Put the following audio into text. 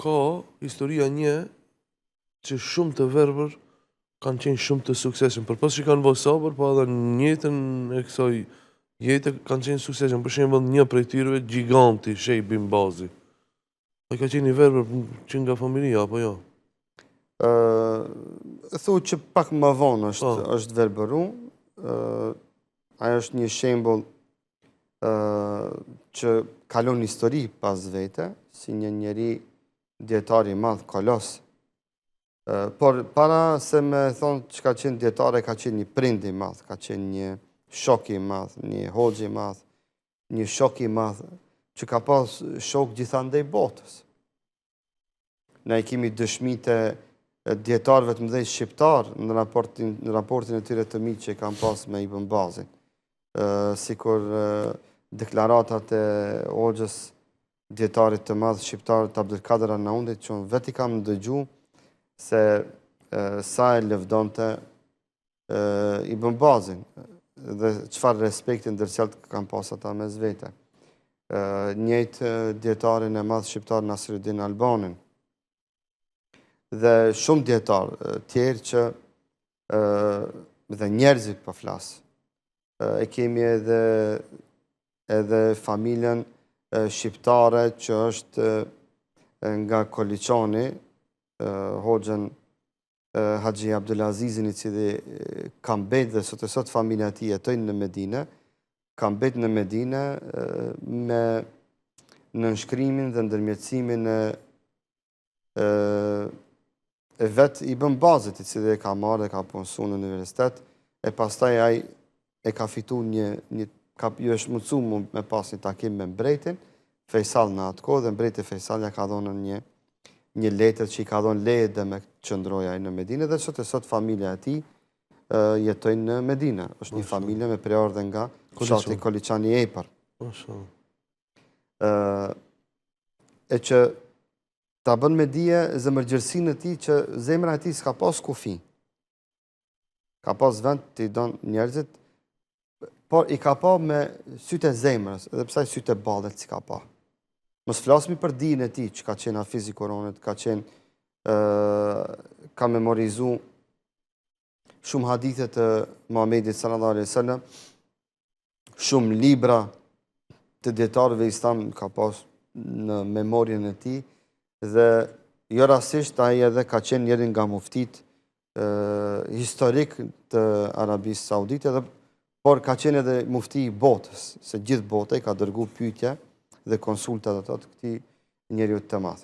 ka historia një që shumë të verbër kanë qenë shumë të suksesshëm, përpos që kanë bërë sabër, po edhe në jetën e kësaj jete kanë qenë suksesshëm. Për shembull, një prej tyre Giganti, Shej Bimbazi. Ai ka qenë i verbër që nga familja apo jo? Thu që pak më vonë është verbëru. Ajo është një shembull që kalon histori pas vete, si një njeri dietar i madh kolos. Por para se me thonë që ka qenë djetare, ka qenë një prind i madh, ka qenë një shok i madh, një hoxh i madh, një shok i madh, që ka pas shok gjithandej botës. Ne kemi dëshmite djetarëve të mëdhenj shqiptar në raportin e tyre të miq që kanë pas me Ibn Bazin. Sikur deklaratat e hoxhës djetarit të madh shqiptar të Abdelkader Arnaundit, që unë vetë i kam dëgju se sa e lëvdonte Ibn Bazin dhe çfarë respekti ndërcjellët kanë pas ata mes vete. Njëjtë djetarin e madh shqiptar Nasiruddin Albanin dhe shumë djetarë tjerë që dhe njerëzit po flas. E kemi edhe familjen shqiptare që është nga Koliçani, hoxhën Haxhi Abdulazizin, i cili ka mbet dhe sot e sot familja e tij jetojnë në Medinë, ka mbet në Medinë me nënshkrimin dhe ndërmjetësimin e vetë Ibn Bazit, i cili e ka marrë dhe ka punësu në universitet, e pastaj ai e ka fitu ju është mundësu me pas një takim me mbretin Fejsal në atë kohë, dhe mbreti Fejsal ja ka dhonë një letër që i ka dhonë leje dhe me qëndroja në Medinë, dhe sot e sot familja e tij jetojnë në Medinë. Është një familje me preordhe nga fshati Koliçani Epër. E që ta bën me dije zemërgjërsinë e tij që zemra e tij s'ka pas kufi. Ka pas vend të i donë njerëzit, por i ka pa me sytë e zemrës, edhe pse sytë e ballet si ka pa. Mos flasmi për dijen e tij që ka qenë hafiz i Kuranit, ka memorizu shumë hadithe të Muhamedit sallallahu alaihi wasallam, shumë libra të dietarëve islam ka pas në memorien e tij, dhe jo rastisht ai edhe ka qenë njëri nga muftit historik të Arabisë Saudite, por ka qenë edhe mufti i botës, se gjithë bota i ka dërgu pyetje dhe konsultat ato të këtij njeriu të madh.